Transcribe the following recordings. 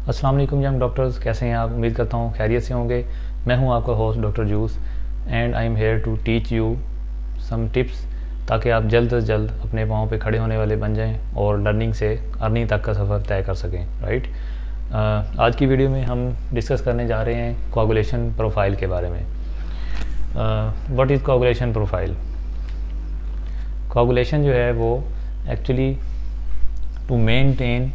अस्सलाम वालेकुम young doctors, कैसे हैं आप? उम्मीद करता हूँ खैरियत से होंगे। मैं हूँ आपका host doctor Juice and I am here to teach you some tips ताकि आप जल्द से जल्द अपने पाँव पे खड़े होने वाले बन जाएं और लर्निंग से अर्निंग तक का सफ़र तय कर सकें। राइट। आज की वीडियो में हम डिस्कस करने जा रहे हैं कोआगुलेशन प्रोफाइल के बारे में। What is coagulation profile? Coagulation जो है वो actually to maintain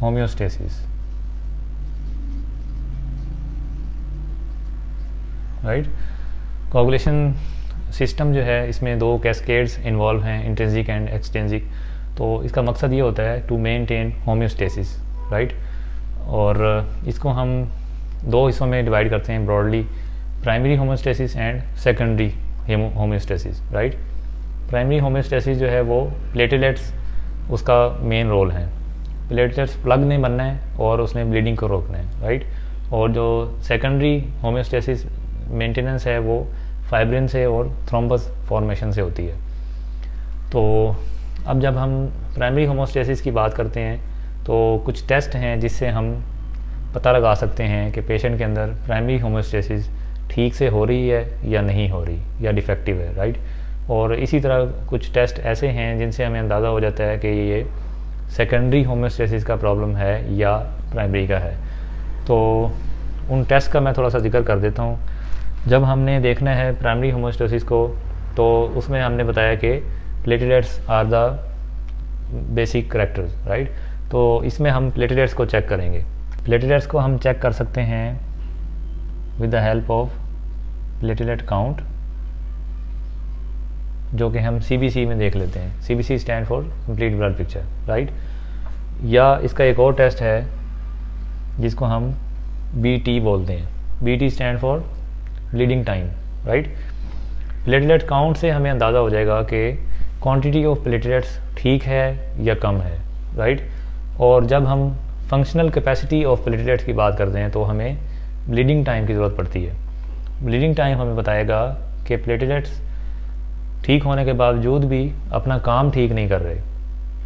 homeostasis, right. Coagulation system जो है इसमें दो कैस्केड्स इन्वॉल्व हैं, इंट्रिंसिक एंड एक्सट्रिंसिक। तो इसका मकसद ये होता है टू मेंटेन होम्योस्टेसिस, राइट। और इसको हम दो हिस्सों में डिवाइड करते हैं broadly, primary homeostasis and secondary homeostasis, right. Primary homeostasis जो है वो प्लेटलेट्स उसका मेन रोल है। प्लेटलेट्स प्लग नहीं बनना है और उसने ब्लीडिंग को रोकना है, राइट। और जो सेकेंडरी होम्योस्टेसिस मेंटेनेंस है वो फाइब्रिन से और थ्रोम्बस फॉर्मेशन से होती है। तो अब जब हम प्राइमरी होम्योस्टेसिस की बात करते हैं तो कुछ टेस्ट हैं जिससे हम पता लगा सकते हैं कि पेशेंट के अंदर प्राइमरी होम्योस्टेसिस ठीक से हो रही है या नहीं हो रही या डिफेक्टिव है, राइट। और इसी तरह कुछ टेस्ट ऐसे हैं जिनसे हमें अंदाज़ा हो जाता है कि ये सेकेंडरी होम्योस्टेसिस का प्रॉब्लम है या प्राइमरी का है। तो उन टेस्ट का मैं थोड़ा सा जिक्र कर देता हूँ। जब हमने देखना है प्राइमरी होम्योस्टेसिस को तो उसमें हमने बताया कि platelets are the basic characters, right. तो इसमें हम प्लेटलेट्स को चेक करेंगे। प्लेटलेट्स को हम चेक कर सकते हैं with the help of platelet count, जो कि हम CBC में देख लेते हैं। CBC stand for complete blood picture, right. या इसका एक और टेस्ट है जिसको हम BT बोलते हैं। BT stand for bleeding time, right. Platelet count से हमें अंदाज़ा हो जाएगा कि क्वांटिटी ऑफ प्लेटलेट्स ठीक है या कम है, राइट। और जब हम फंक्शनल कैपेसिटी ऑफ प्लेटलेट्स की बात करते हैं तो हमें ब्लीडिंग टाइम की ज़रूरत पड़ती है। ब्लीडिंग टाइम हमें बताएगा कि प्लेटलेट्स ठीक होने के बावजूद भी अपना काम ठीक नहीं कर रहे,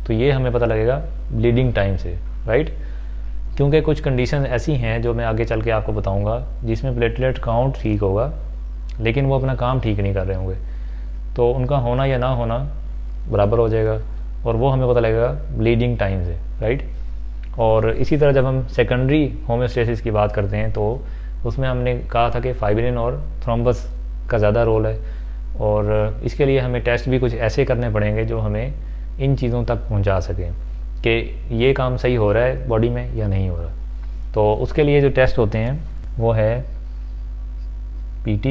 तो ये हमें पता लगेगा ब्लीडिंग टाइम से, राइट। क्योंकि कुछ कंडीशन ऐसी हैं जो मैं आगे चल के आपको बताऊंगा जिसमें प्लेटलेट काउंट ठीक होगा लेकिन वो अपना काम ठीक नहीं कर रहे होंगे, तो उनका होना या ना होना बराबर हो जाएगा और वो हमें पता लगेगा ब्लीडिंग टाइम से, राइट। और इसी तरह जब हम सेकेंडरी होम्योस्टेसिस की बात करते हैं तो उसमें हमने कहा था कि फाइब्रिन और थ्रोम्बस का ज़्यादा रोल है और इसके लिए हमें टेस्ट भी कुछ ऐसे करने पड़ेंगे जो हमें इन चीज़ों तक पहुंचा सकें कि ये काम सही हो रहा है बॉडी में या नहीं हो रहा। तो उसके लिए जो टेस्ट होते हैं वो है PT,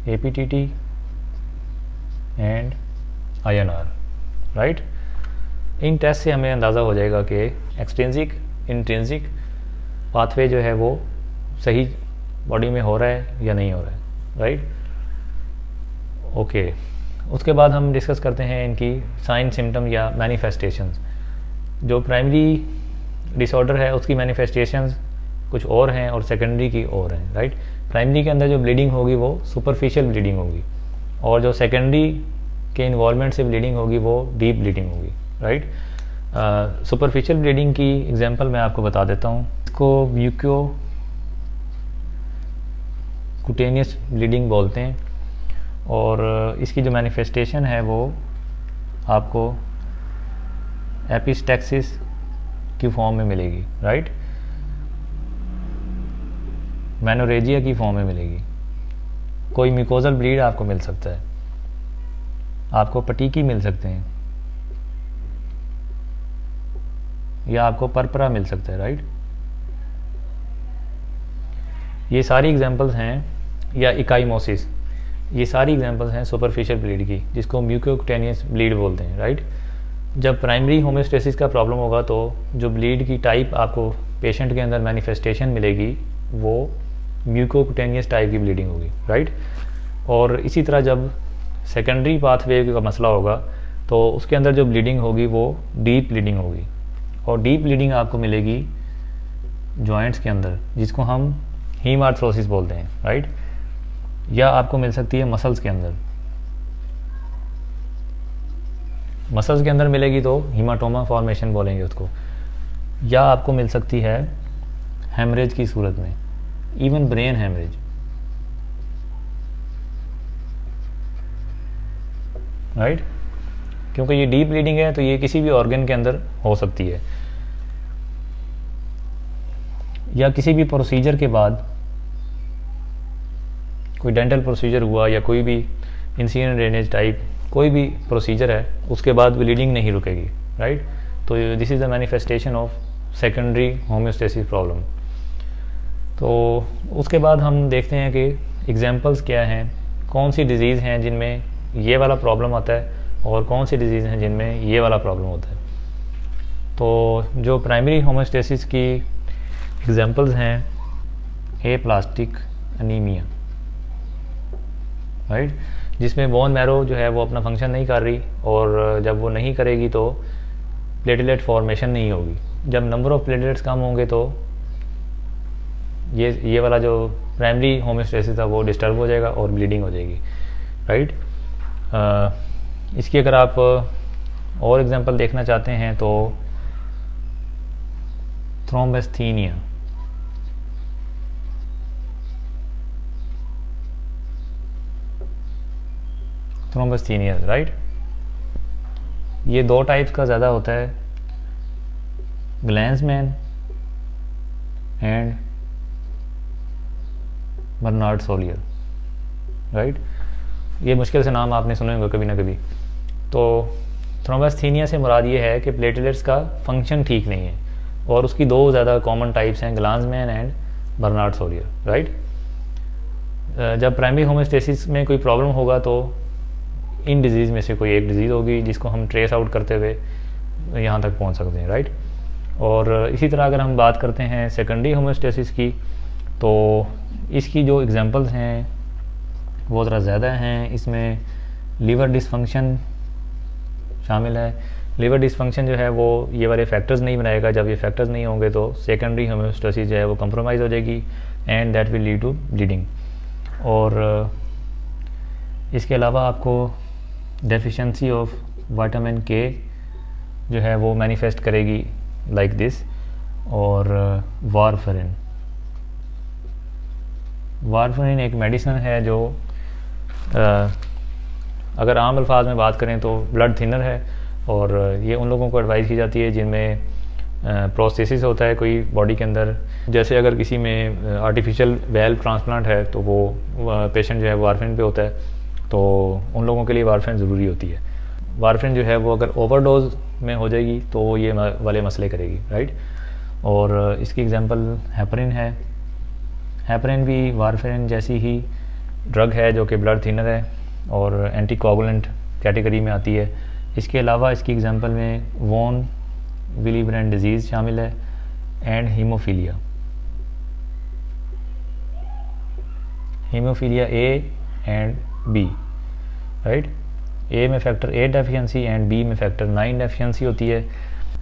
APTT and INR, right. इन टेस्ट से हमें अंदाज़ा हो जाएगा कि एक्सट्रिंसिक इंट्रिंसिक पाथवे जो है वो सही बॉडी में हो रहा है या नहीं हो रहा है, राइट। ओके, उसके बाद हम डिस्कस करते हैं इनकी साइन सिम्टम या मैनिफेस्टेशंस। जो प्राइमरी डिसऑर्डर है उसकी मैनिफेस्टेशंस कुछ और हैं और सेकेंडरी की और हैं, राइट। प्राइमरी के अंदर जो ब्लीडिंग होगी वो सुपरफिशियल ब्लीडिंग होगी और जो सेकेंडरी के इन्वॉल्वमेंट से ब्लीडिंग होगी वो डीप ब्लीडिंग होगी, राइट। सुपरफिशियल ब्लीडिंग की एग्जांपल मैं आपको बता देता हूँ। इसको म्यूकोकुटेनियस ब्लीडिंग बोलते हैं और इसकी जो मैनिफेस्टेशन है वो आपको एपिस्टैक्सिस की फॉर्म में मिलेगी, राइट। मैनोरेजिया की फॉर्म में मिलेगी। कोई म्यूकोजल ब्लीड आपको मिल सकता है, आपको पटीकी मिल सकते हैं या आपको परपरा मिल सकता है, राइट। ये सारी एग्जांपल्स हैं, या इकाइमोसिस, ये सारी एग्जांपल्स हैं सुपरफिशियल ब्लीड की जिसको म्यूकोकुटेनियस ब्लीड बोलते हैं, राइट। जब प्राइमरी होम्योस्टेसिस का प्रॉब्लम होगा तो जो ब्लीड की टाइप आपको पेशेंट के अंदर मैनिफेस्टेशन मिलेगी वो म्यूकोकुटेनियस टाइप की ब्लीडिंग होगी, राइट। और इसी तरह जब सेकेंडरी पाथवे का मसला होगा तो उसके अंदर जो ब्लीडिंग होगी वो डीप ब्लीडिंग होगी और डीप ब्लीडिंग आपको मिलेगी जॉइंट्स के अंदर जिसको हम हीमार्थ्रोसिस बोलते हैं, राइट। या आपको मिल सकती है मसल्स के अंदर। मसल्स के अंदर मिलेगी तो हीमाटोमा फॉर्मेशन बोलेंगे उसको, या आपको मिल सकती है हेमरेज की सूरत में, इवन ब्रेन हेमरेज, राइट। क्योंकि ये डीप ब्लीडिंग है तो ये किसी भी ऑर्गन के अंदर हो सकती है, या किसी भी प्रोसीजर के बाद, कोई डेंटल प्रोसीजर हुआ या कोई भी इंसिजन ड्रेनेज टाइप कोई भी प्रोसीजर है, उसके बाद ब्लीडिंग नहीं रुकेगी, राइट। तो this is the manifestation of secondary homeostasis problem. तो उसके बाद हम देखते हैं कि एग्जांपल्स क्या हैं, कौन सी डिज़ीज़ हैं जिनमें ये वाला प्रॉब्लम आता है और कौन सी डिज़ीज़ हैं जिनमें ये वाला प्रॉब्लम होता है। तो जो प्राइमरी होम्योस्टेसिस की एग्जांपल्स हैं, एप्लास्टिक एनीमिया, राइट, जिसमें बोन मैरो जो है वो अपना फंक्शन नहीं कर रही, और जब वो नहीं करेगी तो प्लेटलेट फॉर्मेशन नहीं होगी। जब नंबर ऑफ़ प्लेटलेट्स कम होंगे तो ये वाला जो प्राइमरी होम्योस्टेसिस था वो डिस्टर्ब हो जाएगा और ब्लीडिंग हो जाएगी, राइट। इसकी अगर आप और एग्जांपल देखना चाहते हैं तो थ्रोम्बस्थीनिया, थ्रोम्बस्थीनिया, राइट। ये दो टाइप्स का ज़्यादा होता है, ग्लैंसमैन एंड बर्नार्ड सोलियर, राइट। ये मुश्किल से नाम आपने सुने होंगे कभी ना कभी। तो थ्रोम्बस्थीनिया से मुराद ये है कि प्लेटलेट्स का फंक्शन ठीक नहीं है, और उसकी दो ज़्यादा कॉमन टाइप्स हैं, ग्लांसमैन एंड बर्नार्ड सोलियर, राइट। जब प्राइमरी होम्योस्टेसिस में कोई प्रॉब्लम होगा तो इन डिजीज़ में से कोई एक डिज़ीज़ होगी जिसको हम ट्रेस आउट करते हुए यहाँ तक पहुँच सकते हैं, राइट। और इसी तरह अगर हम बात करते हैं सेकेंडरी होम्योस्टेसिस की, तो इसकी जो एग्जांपल्स हैं वो ज़रा ज़्यादा हैं। इसमें लीवर डिसफंक्शन शामिल है। लीवर डिसफंक्शन जो है वो ये वाले फैक्टर्स नहीं बनाएगा, जब ये फैक्टर्स नहीं होंगे तो सेकेंडरी होम्योस्टेसिस जो है वो कंप्रोमाइज़ हो जाएगी and that will lead to bleeding. और इसके अलावा आपको डेफिशिएंसी ऑफ विटामिन के जो है वो मैनिफेस्ट करेगी लाइक दिस। और वारफरिन एक मेडिसिन है जो अगर आम अल्फाज में बात करें तो ब्लड थिनर है, और ये उन लोगों को एडवाइस की जाती है जिनमें प्रोस्थेसिस होता है कोई बॉडी के अंदर। जैसे अगर किसी में आर्टिफिशियल वेल्व ट्रांसप्लांट है तो वो पेशेंट जो है वारफरिन पे होता है, तो उन लोगों के लिए वारफरिन ज़रूरी होती है। वारफरिन जो है वो अगर ओवरडोज में हो जाएगी तो वो ये वाले मसले करेगी, राइट। और इसकी एग्जांपल हेपरिन है। हेपरिन भी वारफरिन जैसी ही ड्रग है जो कि ब्लड थिनर है और एंटीकोगुलेंट कैटेगरी में आती है। इसके अलावा इसकी एग्जांपल में वॉन विलीब्रेंड डिजीज़ शामिल है and haemophilia A and B, right. A में फैक्टर 8 डेफिशिएंसी एंड बी में फैक्टर 9 डेफिशिएंसी होती है।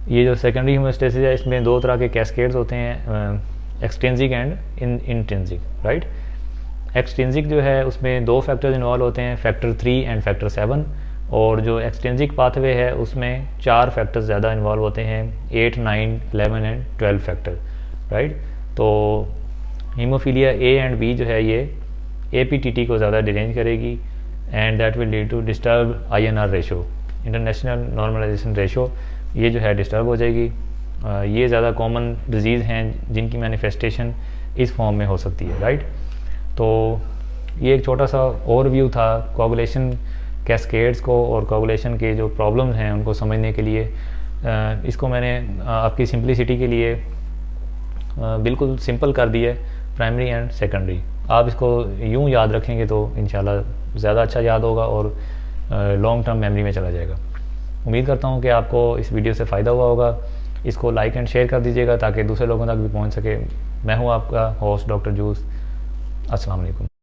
ये जो सेकेंडरी होम्योस्टेसिस है इसमें दो तरह के कैस्केड्स होते हैं, extrinsic and intrinsic, right. Extrinsic जो है उसमें दो फैक्टर्स इन्वॉल्व होते हैं, फैक्टर 3 एंड फैक्टर 7। और जो एक्सट्रिंसिक पाथवे है उसमें 4 फैक्टर्स ज़्यादा इन्वॉल्व होते हैं, 8, 9, 11 एंड 12 फैक्टर, राइट। तो हीमोफीलिया ए एंड बी जो है ये APTT को ज़्यादा डिरेंज करेगी and that will lead to disturb INR ratio, international normalisation ratio, ये जो है डिस्टर्ब हो जाएगी। ये ज़्यादा कॉमन डिजीज़ हैं जिनकी मैनिफेस्टेशन इस फॉर्म में हो सकती है, राइट। तो ये एक छोटा सा ओवरव्यू था कोगुलेशन कैस्केड्स को और कोगुलेशन के जो प्रॉब्लम्स हैं उनको समझने के लिए। इसको मैंने आपकी सिंपलिसिटी के लिए बिल्कुल सिंपल कर दिया है, प्राइमरी एंड सेकेंडरी। आप इसको यूँ याद रखेंगे तो इंशाल्लाह ज़्यादा अच्छा याद होगा और लॉन्ग टर्म मेमोरी में चला जाएगा। उम्मीद करता हूँ कि आपको इस वीडियो से फ़ायदा हुआ होगा। इसको लाइक एंड शेयर कर दीजिएगा ताकि दूसरे लोगों तक भी पहुँच सके। मैं हूँ आपका होस्ट डॉक्टर जूस। अस्सलाम वालेकुम।